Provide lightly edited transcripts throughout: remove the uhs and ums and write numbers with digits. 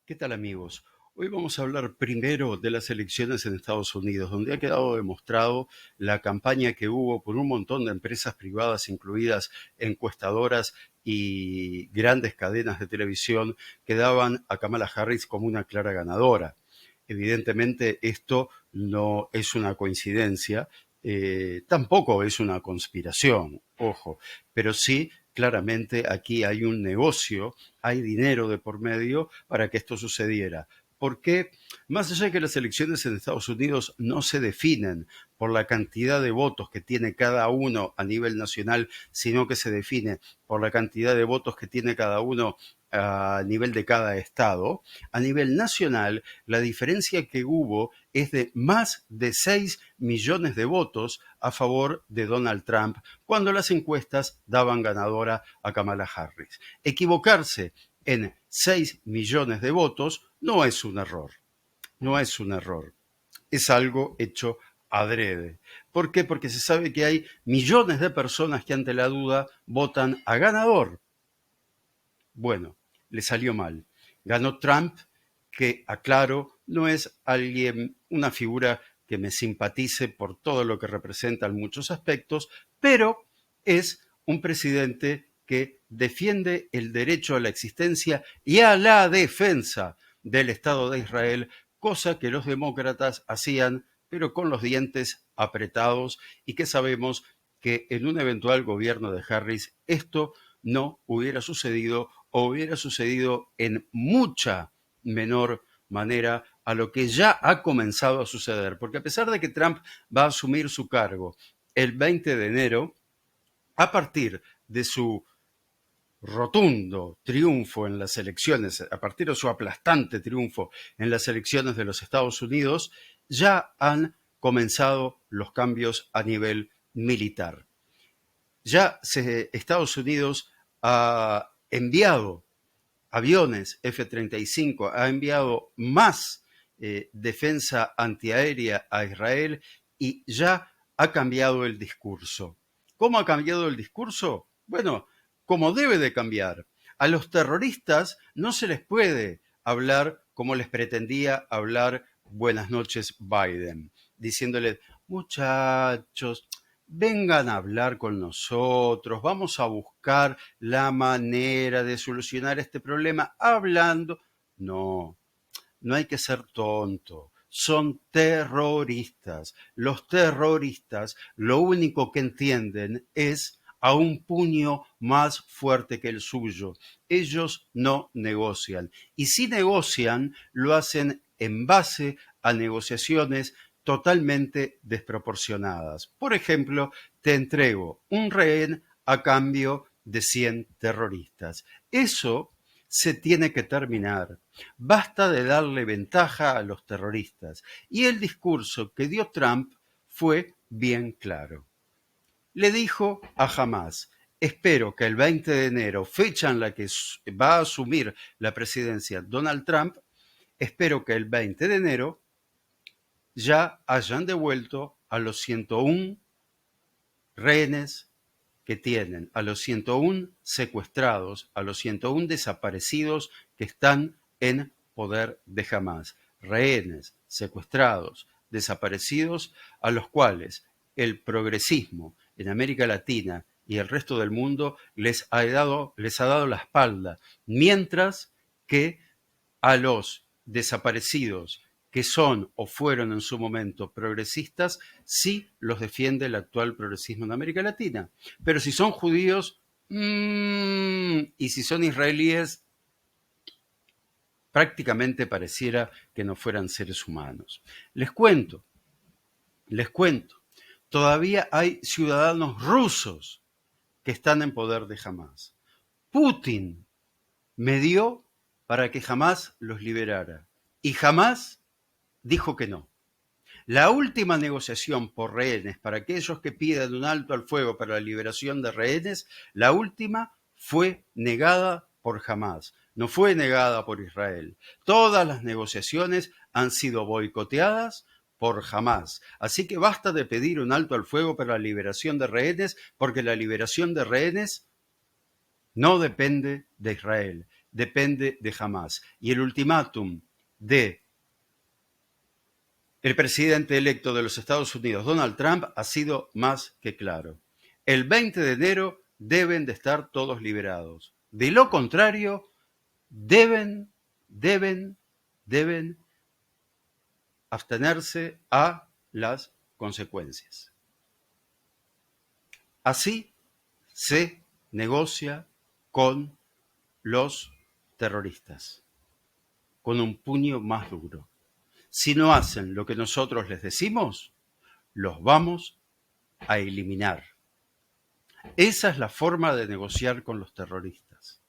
¿Qué tal, amigos? Hoy vamos a hablar primero de las elecciones en Estados Unidos, donde ha quedado demostrado la campaña que hubo por un montón de empresas privadas, incluidas encuestadoras y grandes cadenas de televisión, que daban a Kamala Harris como una clara ganadora. Evidentemente, esto no es una coincidencia, tampoco es una conspiración, ojo, pero sí, claramente aquí hay un negocio, hay dinero de por medio para que esto sucediera. Porque más allá de que las elecciones en Estados Unidos no se definen por la cantidad de votos que tiene cada uno a nivel nacional, sino que se define por la cantidad de votos que tiene cada uno a nivel de cada estado, a nivel nacional la diferencia que hubo es de más de 6 millones de votos a favor de Donald Trump cuando las encuestas daban ganadora a Kamala Harris. Equivocarse en 6 millones de votos no es un error, no es un error, es algo hecho adrede. ¿Por qué? Porque se sabe que hay millones de personas que ante la duda votan a ganador. Bueno, le salió mal. Ganó Trump, que, aclaro, no es alguien, una figura que me simpatice por todo lo que representa en muchos aspectos, pero es un presidente que defiende el derecho a la existencia y a la defensa del Estado de Israel, cosa que los demócratas hacían, pero con los dientes apretados, y que sabemos que en un eventual gobierno de Harris esto no hubiera sucedido o hubiera sucedido en mucha menor manera a lo que ya ha comenzado a suceder. Porque a pesar de que Trump va a asumir su cargo el 20 de enero, a partir de su rotundo triunfo en las elecciones, a partir de su aplastante triunfo en las elecciones de los Estados Unidos, ya han comenzado los cambios a nivel militar. Estados Unidos ha enviado aviones F-35, ha enviado más defensa antiaérea a Israel y ya ha cambiado el discurso. ¿Cómo ha cambiado el discurso? Bueno, como debe de cambiar. A los terroristas no se les puede hablar como les pretendía hablar Buenas noches Biden, diciéndoles, muchachos, vengan a hablar con nosotros, vamos a buscar la manera de solucionar este problema hablando. No, no hay que ser tonto. Son terroristas. Los terroristas lo único que entienden es a un puño más fuerte que el suyo. Ellos no negocian. Y si negocian, lo hacen en base a negociaciones totalmente desproporcionadas. Por ejemplo, te entrego un rehén a cambio de 100 terroristas. Eso se tiene que terminar. Basta de darle ventaja a los terroristas. Y el discurso que dio Trump fue bien claro. Le dijo a Hamás, espero que el 20 de enero, fecha en la que va a asumir la presidencia Donald Trump, espero que el 20 de enero ya hayan devuelto a los 101 rehenes que tienen, a los 101 secuestrados, a los 101 desaparecidos que están en poder de Hamás. Rehenes, secuestrados, desaparecidos, a los cuales el progresismo en América Latina y el resto del mundo les ha dado la espalda, mientras que a los desaparecidos que son o fueron en su momento progresistas, sí los defiende el actual progresismo en América Latina. Pero si son judíos y si son israelíes, prácticamente pareciera que no fueran seres humanos. Les cuento, todavía hay ciudadanos rusos que están en poder de Hamás. Putin me dio para que Hamás los liberara y Hamás dijo que no. La última negociación por rehenes para aquellos que pidan un alto al fuego para la liberación de rehenes, la última fue negada por Hamás, no fue negada por Israel. Todas las negociaciones han sido boicoteadas por Hamás. Así que basta de pedir un alto al fuego para la liberación de rehenes, porque la liberación de rehenes no depende de Israel. depende de Hamás. Y el ultimátum de el presidente electo de los Estados Unidos, Donald Trump, ha sido más que claro. El 20 de enero deben de estar todos liberados. De lo contrario, deben abstenerse a las consecuencias. Así se negocia con los terroristas, con un puño más duro. Si no hacen lo que nosotros les decimos, los vamos a eliminar. Esa es la forma de negociar con los terroristas.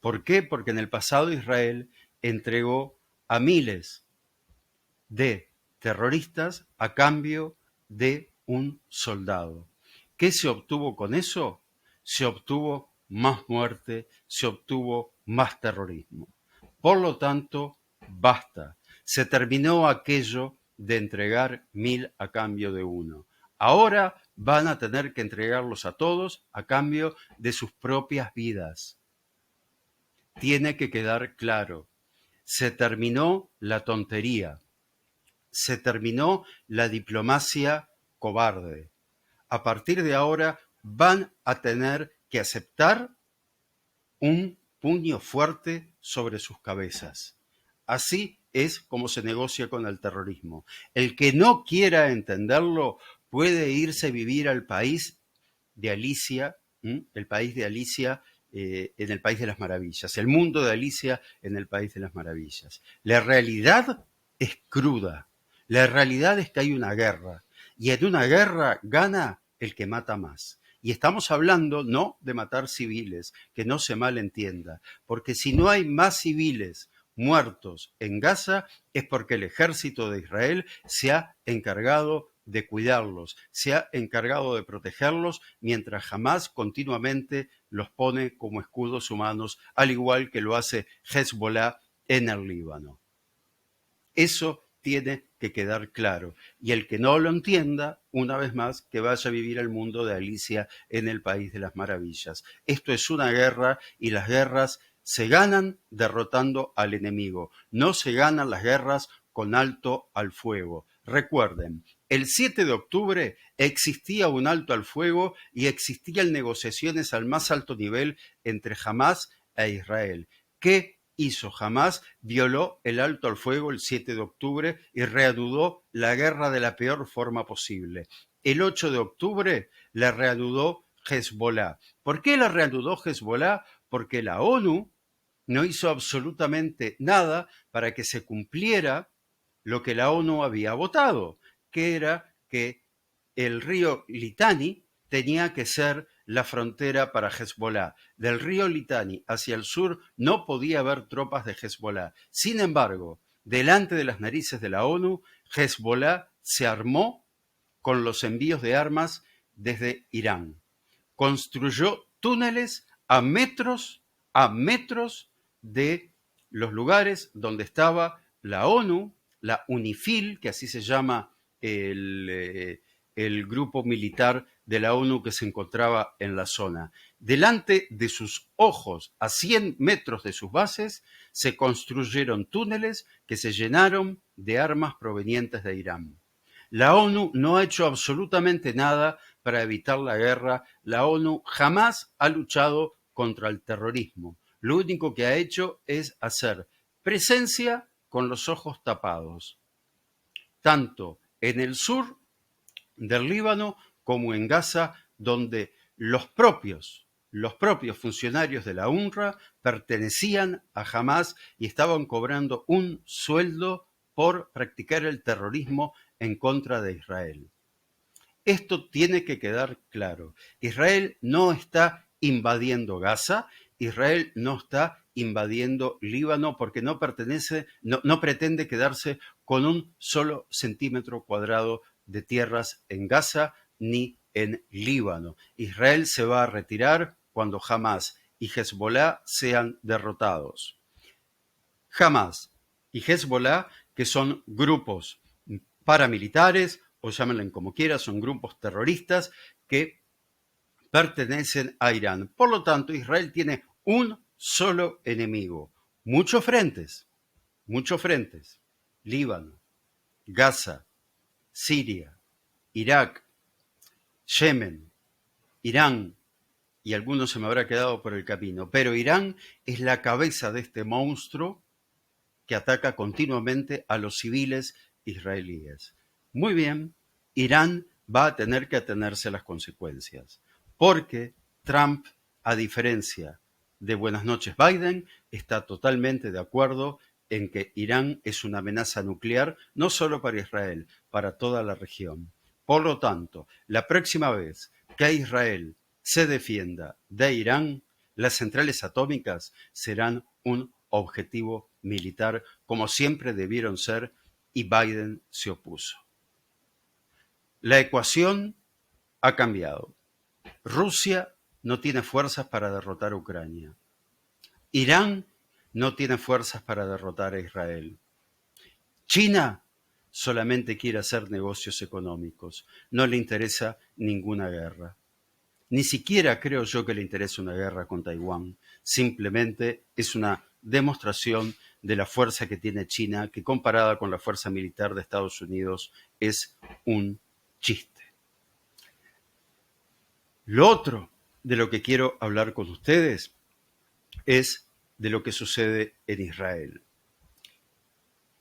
¿Por qué? Porque en el pasado Israel entregó a miles de terroristas a cambio de un soldado. ¿Qué se obtuvo con eso? Se obtuvo más muerte, se obtuvo más terrorismo. Por lo tanto, basta. Se terminó aquello de entregar 1000 a cambio de uno. Ahora van a tener que entregarlos a todos a cambio de sus propias vidas. Tiene que quedar claro. Se terminó la tontería. Se terminó la diplomacia cobarde. A partir de ahora van a tener que aceptar un puño fuerte sobre sus cabezas. Así es como se negocia con el terrorismo. El que no quiera entenderlo puede irse a vivir al país de Alicia, el país de Alicia en el País de las Maravillas, el mundo de Alicia en el País de las Maravillas. La realidad es cruda. La realidad es que hay una guerra y en una guerra gana el que mata más. Y estamos hablando no de matar civiles, que no se malentienda, porque si no hay más civiles muertos en Gaza es porque el ejército de Israel se ha encargado de cuidarlos, se ha encargado de protegerlos, mientras Hamás continuamente los pone como escudos humanos, al igual que lo hace Hezbollah en el Líbano. Eso tiene que quedar claro. Y el que no lo entienda, una vez más, que vaya a vivir al mundo de Alicia en el País de las Maravillas. Esto es una guerra y las guerras se ganan derrotando al enemigo. No se ganan las guerras con alto al fuego. Recuerden, el 7 de octubre existía un alto al fuego y existían negociaciones al más alto nivel entre Hamás e Israel. ¿Qué hizo Hamás? Violó el alto al fuego el 7 de octubre y reanudó la guerra de la peor forma posible. El 8 de octubre la reanudó Hezbollah. ¿Por qué la reanudó Hezbollah? Porque la ONU no hizo absolutamente nada para que se cumpliera lo que la ONU había votado, que era que el río Litani tenía que ser la frontera para Hezbollah. Del río Litani hacia el sur no podía haber tropas de Hezbollah. Sin embargo, delante de las narices de la ONU, Hezbollah se armó con los envíos de armas desde Irán. Construyó túneles a metros de los lugares donde estaba la ONU, la UNIFIL, que así se llama el grupo militar de la ONU que se encontraba en la zona. Delante de sus ojos, a 100 metros de sus bases, se construyeron túneles que se llenaron de armas provenientes de Irán. La ONU no ha hecho absolutamente nada para evitar la guerra. La ONU jamás ha luchado contra el terrorismo. Lo único que ha hecho es hacer presencia con los ojos tapados, tanto en el sur del Líbano como en Gaza, donde los propios funcionarios de la UNRWA pertenecían a Hamás y estaban cobrando un sueldo por practicar el terrorismo en contra de Israel. Esto tiene que quedar claro. Israel no está invadiendo Gaza, Israel no está invadiendo Líbano porque no pretende quedarse con un solo centímetro cuadrado de tierras en Gaza ni en Líbano. Israel se va a retirar cuando Hamás y Hezbollah sean derrotados. Hamás y Hezbollah, que son grupos paramilitares, o llámenlo como quieran, son grupos terroristas que pertenecen a Irán. Por lo tanto, Israel tiene un solo enemigo. Muchos frentes. Líbano, Gaza, Siria, Irak, Yemen, Irán, y algunos se me habrá quedado por el camino, pero Irán es la cabeza de este monstruo que ataca continuamente a los civiles israelíes. Muy bien, Irán va a tener que atenerse a las consecuencias, porque Trump, a diferencia de Buenas noches Biden, está totalmente de acuerdo en que Irán es una amenaza nuclear no solo para Israel, para toda la región. Por lo tanto, la próxima vez que Israel se defienda de Irán, las centrales atómicas serán un objetivo militar, como siempre debieron ser, y Biden se opuso. La ecuación ha cambiado. Rusia no tiene fuerzas para derrotar a Ucrania. Irán no tiene fuerzas para derrotar a Israel. China solamente quiere hacer negocios económicos. No le interesa ninguna guerra. Ni siquiera creo yo que le interese una guerra con Taiwán. Simplemente es una demostración de la fuerza que tiene China, que comparada con la fuerza militar de Estados Unidos es un chiste. Lo otro de lo que quiero hablar con ustedes es de lo que sucede en Israel.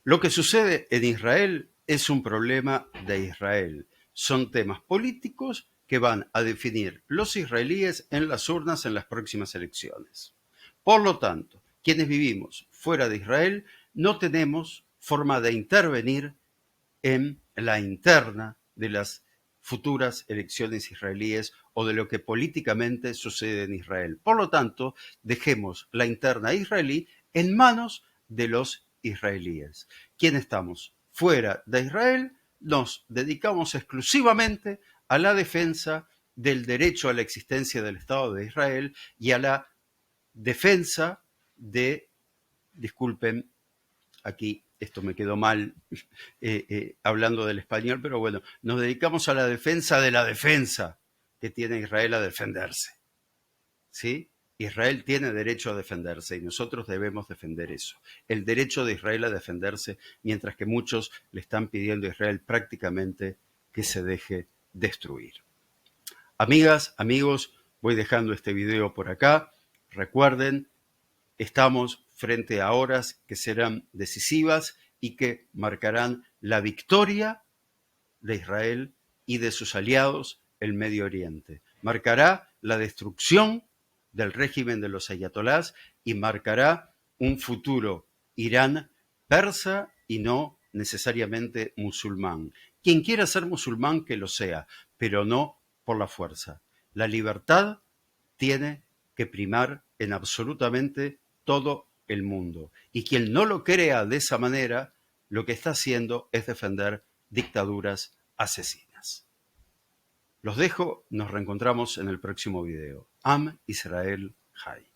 Lo que sucede en Israel es un problema de Israel. Son temas políticos que van a definir los israelíes en las urnas en las próximas elecciones. Por lo tanto, quienes vivimos fuera de Israel no tenemos forma de intervenir en la interna de las futuras elecciones israelíes o de lo que políticamente sucede en Israel. Por lo tanto, dejemos la interna israelí en manos de los israelíes. Quienes estamos fuera de Israel nos dedicamos exclusivamente a la defensa del derecho a la existencia del Estado de Israel y a la defensa de, disculpen, aquí esto me quedó mal hablando del español, pero bueno, nos dedicamos a la defensa de la defensa que tiene Israel a defenderse. ¿Sí? Israel tiene derecho a defenderse y nosotros debemos defender eso. El derecho de Israel a defenderse, mientras que muchos le están pidiendo a Israel prácticamente que se deje destruir. Amigas, amigos, voy dejando este video por acá. Recuerden, estamos frente a horas que serán decisivas y que marcarán la victoria de Israel y de sus aliados en Medio Oriente. Marcará la destrucción del régimen de los ayatolás y marcará un futuro Irán persa y no necesariamente musulmán. Quien quiera ser musulmán que lo sea, pero no por la fuerza. La libertad tiene que primar en absolutamente todo el mundo. Y quien no lo crea de esa manera, lo que está haciendo es defender dictaduras asesinas. Los dejo, nos reencontramos en el próximo video. Am Israel Chai.